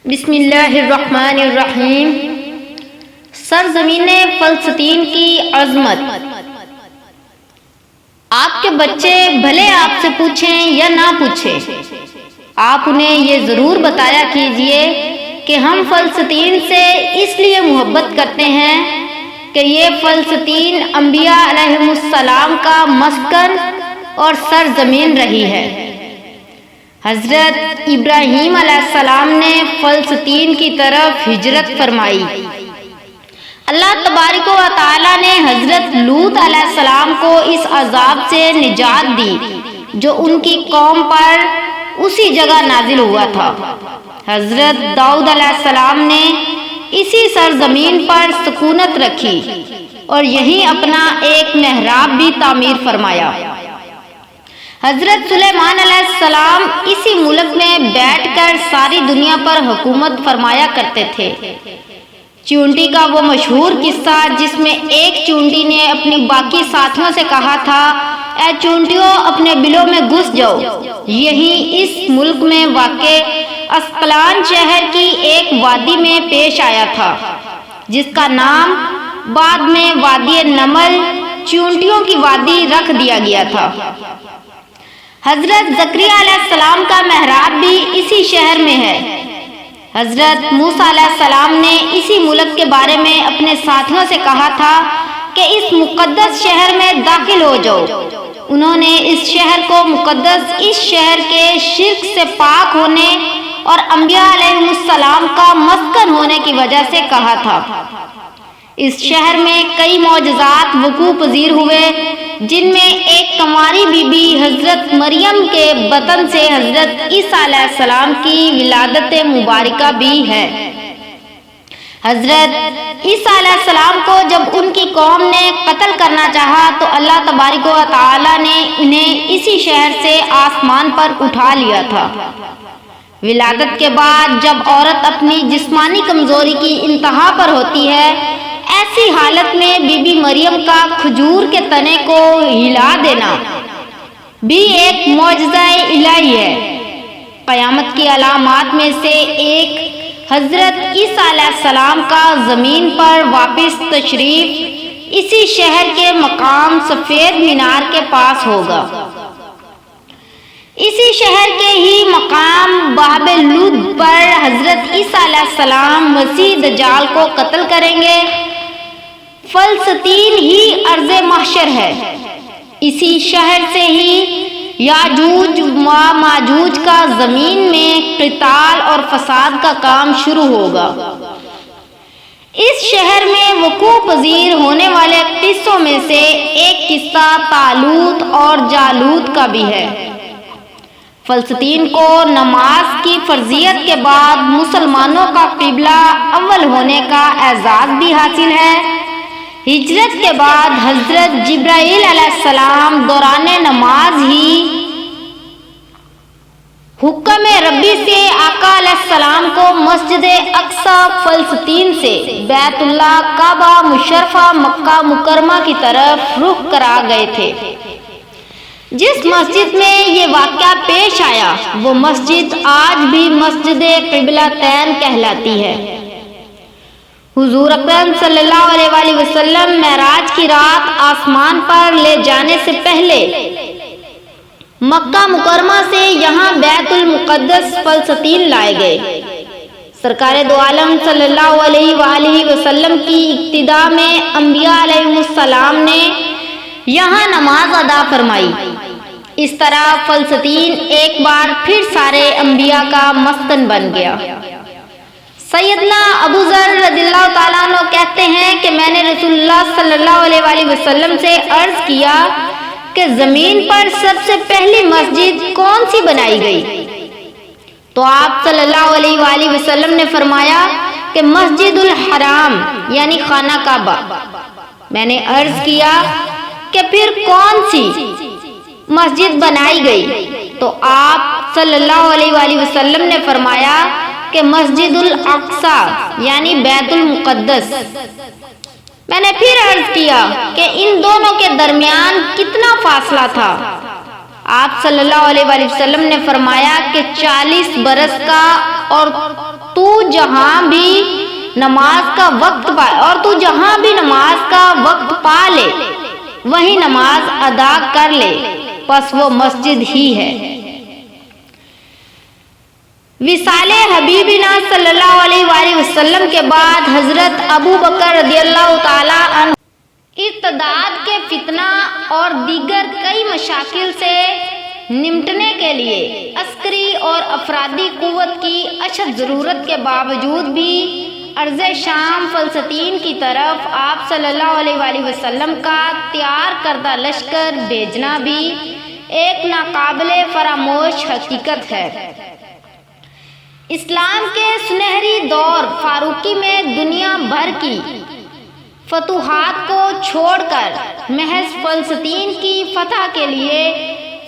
بسم اللہ الرحمن الرحیم۔ سرزمین فلسطین کی عظمت۔ آپ کے بچے بھلے آپ سے پوچھیں یا نہ پوچھیں، آپ انہیں یہ ضرور بتایا کیجئے کہ ہم فلسطین سے اس لیے محبت کرتے ہیں کہ یہ فلسطین انبیاء علیہم السلام کا مسکن اور سرزمین رہی ہے۔ حضرت ابراہیم علیہ السلام نے فلسطین کی طرف ہجرت فرمائی۔ اللہ تبارک و تعالی نے حضرت لوط علیہ السلام کو اس عذاب سے نجات دی جو ان کی قوم پر اسی جگہ نازل ہوا تھا۔ حضرت داؤد علیہ السلام نے اسی سرزمین پر سکونت رکھی اور یہیں اپنا ایک محراب بھی تعمیر فرمایا۔ حضرت سلیمان علیہ السلام اسی ملک میں بیٹھ کر ساری دنیا پر حکومت فرمایا کرتے تھے۔ چونٹی کا وہ مشہور قصہ جس میں ایک چونٹی نے اپنی باقی ساتھیوں سے کہا تھا، اے چونٹیوں اپنے بلوں میں گھس جاؤ، یہی اس ملک میں واقع اسقلان شہر کی ایک وادی میں پیش آیا تھا جس کا نام بعد میں وادی نمل چونٹیوں کی وادی رکھ دیا گیا تھا۔ حضرت زکریا علیہ السلام کا محراب بھی اسی شہر میں ہے۔ حضرت موسیٰ علیہ السلام نے اسی ملک کے بارے میں اپنے ساتھیوں سے کہا تھا کہ اس مقدس شہر میں داخل ہو جاؤ۔ انہوں نے اس شہر کو مقدس اس شہر کے شرک سے پاک ہونے اور انبیاء علیہم السلام کا مسکن ہونے کی وجہ سے کہا تھا۔ اس شہر میں کئی معجزات وقوع پذیر ہوئے جن میں ایک کنواری بی بی حضرت مریم کے بطن سے حضرت عیسیٰ علیہ السلام کی ولادت مبارکہ بھی ہے۔ حضرت عیسیٰ علیہ السلام کو جب ان کی قوم نے قتل کرنا چاہا تو اللہ تبارک و تعالی نے انہیں اسی شہر سے آسمان پر اٹھا لیا تھا۔ ولادت کے بعد جب عورت اپنی جسمانی کمزوری کی انتہا پر ہوتی ہے، ایسی حالت میں بی بی مریم کا کھجور کے تنے کو ہلا دینا بھی ایک معجزہ الہی ہے۔ قیامت کی علامات میں سے ایک حضرت عیسیٰ علیہ السلام کا زمین پر واپس تشریف اسی شہر کے مقام سفید مینار کے پاس ہوگا۔ اسی شہر کے ہی مقام باب لد پر حضرت عیسیٰ علیہ السلام مسیح دجال کو قتل کریں گے۔ فلسطین ہی ارض محشر ہے۔ اسی شہر سے ہی یاجوج و ماجوج کا زمین میں قتال اور فساد کا کام شروع ہوگا۔ اس شہر میں وقوع پذیر ہونے والے قصوں میں سے ایک قصہ طالوت اور جالوت کا بھی ہے۔ فلسطین کو نماز کی فرضیت کے بعد مسلمانوں کا قبلہ اول ہونے کا اعزاز بھی حاصل ہے۔ ہجرت کے بعد حضرت جبرائیل علیہ السلام دوران نماز ہی حکم ربی سے آقا علیہ السلام کو مسجد اقصی فلسطین سے بیت اللہ کعبہ مشرفہ مکہ مکرمہ کی طرف رخ کرا گئے تھے۔ جس مسجد میں یہ واقعہ پیش آیا وہ مسجد آج بھی مسجد قبلتین کہلاتی ہے۔ حضور اکرم صلی اللہ علیہ وآلہ وسلم معراج کی رات آسمان پر لے جانے سے پہلے مکہ مکرمہ سے یہاں بیت المقدس فلسطین لائے گئے۔ سرکار دو عالم صلی اللہ علیہ وآلہ وسلم کی ابتدا میں انبیاء علیہم السلام نے یہاں نماز ادا فرمائی۔ اس طرح فلسطین ایک بار پھر سارے انبیاء کا مسکن بن گیا۔ سیدنا ابو ذر رضی اللہ تعالیٰ عنہ کہتے ہیں کہ میں نے رسول اللہ صلی اللہ علیہ وآلہ وسلم سے عرض کیا کہ زمین پر سب سے پہلی مسجد کون سی بنائی گئی؟ تو آپ صلی اللہ علیہ وآلہ وسلم نے فرمایا کہ مسجد الحرام یعنی خانہ کعبہ۔ میں نے عرض کیا کہ پھر کون سی مسجد بنائی گئی؟ تو آپ صلی اللہ علیہ وآلہ وسلم نے فرمایا کہ مسجد الاقصی یعنی بیت المقدس۔ میں نے پھر عرض کیا کہ ان دونوں کے درمیان کتنا فاصلہ تھا؟ آپ صلی اللہ علیہ وآلہ وسلم نے فرمایا کہ 40 برس کا اور تو جہاں بھی نماز کا وقت پائے اور تو جہاں بھی نماز کا وقت پا لے وہیں نماز ادا کر لے، پس وہ مسجد ہی ہے۔ وصال حبیبنا صلی اللہ علیہ وآلہ وسلم کے بعد حضرت ابو بکر رضی اللہ تعالی عنہ ارتداد کے فتنہ اور دیگر کئی مشاکل سے نمٹنے کے لیے عسکری اور افرادی قوت کی اشد ضرورت کے باوجود بھی ارض شام فلسطین کی طرف آپ صلی اللہ علیہ وآلہ وسلم کا تیار کردہ لشکر بھیجنا بھی ایک ناقابل فراموش حقیقت ہے۔ اسلام کے سنہری دور فاروقی میں دنیا بھر کی فتوحات کو چھوڑ کر محض فلسطین کی فتح کے لیے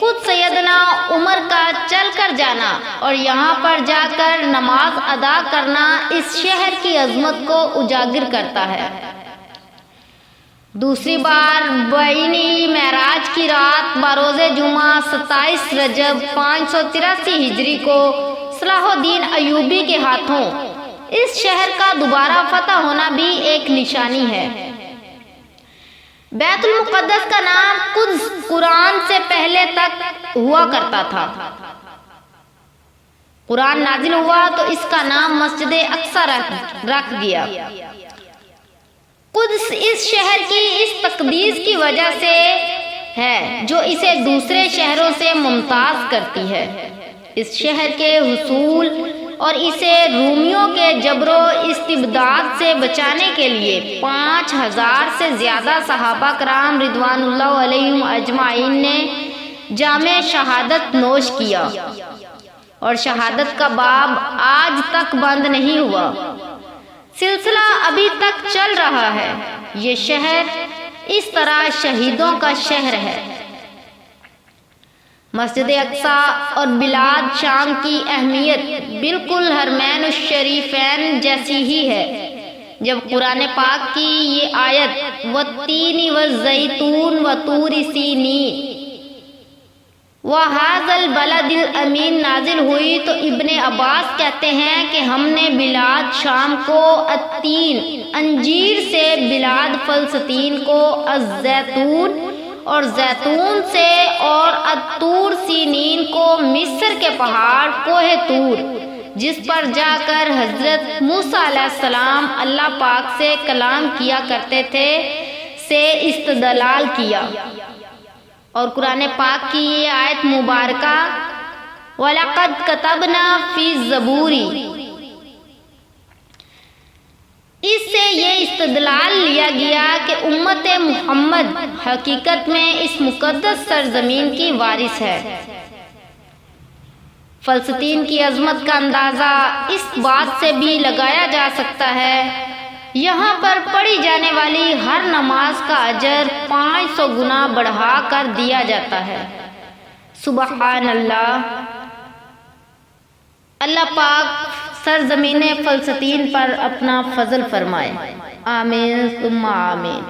خود سیدنا عمر کا چل کر جانا اور یہاں پر جا کر نماز ادا کرنا اس شہر کی عظمت کو اجاگر کرتا ہے۔ دوسری بار بینی معراج کی رات بروز جمعہ 27 رجب 583 ہجری کو صلاح الدین ایوبی کے ہاتھوں اس شہر کا دوبارہ فتح ہونا بھی ایک نشانی ہے۔ بیت المقدس کا نام قدس قرآن سے پہلے تک ہوا کرتا تھا۔ قرآن نازل ہوا تو اس کا نام مسجد اقصی رکھ دیا۔ قدس اس شہر کی اس تقدیس کی وجہ سے ہے جو اسے دوسرے شہروں سے ممتاز کرتی ہے۔ اس شہر کے حصول اور اسے رومیوں کے جبر و استبداد سے بچانے کے لیے 5000 سے زیادہ صحابہ کرام رضوان اللہ علیہم اجمعین نے جام شہادت نوش کیا اور شہادت کا باب آج تک بند نہیں ہوا، سلسلہ ابھی تک چل رہا ہے۔ یہ شہر اس طرح شہیدوں کا شہر ہے۔ مسجد اقصی اور بلاد شام کی اہمیت بالکل حرمین الشریفین جیسی ہی ہے۔ جب قرآن پاک کی یہ آیت والتین والزیتون وطور سینین وہذا البلد الامین نازل ہوئی تو ابن عباس کہتے ہیں کہ ہم نے بلاد شام کو التین انجیر سے، بلاد فلسطین کو الزیتون اور زیتون سے، اور الطور سینین کو مصر کے پہاڑ کوہ طور جس پر جا کر حضرت موسیٰ علیہ السلام اللہ پاک سے کلام کیا کرتے تھے سے استدلال کیا۔ اور قرآن پاک کی یہ آیت مبارکہ وَلَقَدْ كَتَبْنَا فِي الزَّبُورِ، اس سے یہ استدلال لیا گیا کہ امت محمد حقیقت میں اس مقدس سرزمین کی وارث ہے۔ فلسطین کی عظمت کا اندازہ اس بات سے بھی لگایا جا سکتا ہے، یہاں پر پڑھی جانے والی ہر نماز کا اجر 500 گنا بڑھا کر دیا جاتا ہے۔ سبحان اللہ۔ اللہ پاک سرزمین فلسطین پر اپنا فضل فرمائے، آمین ثم آمین۔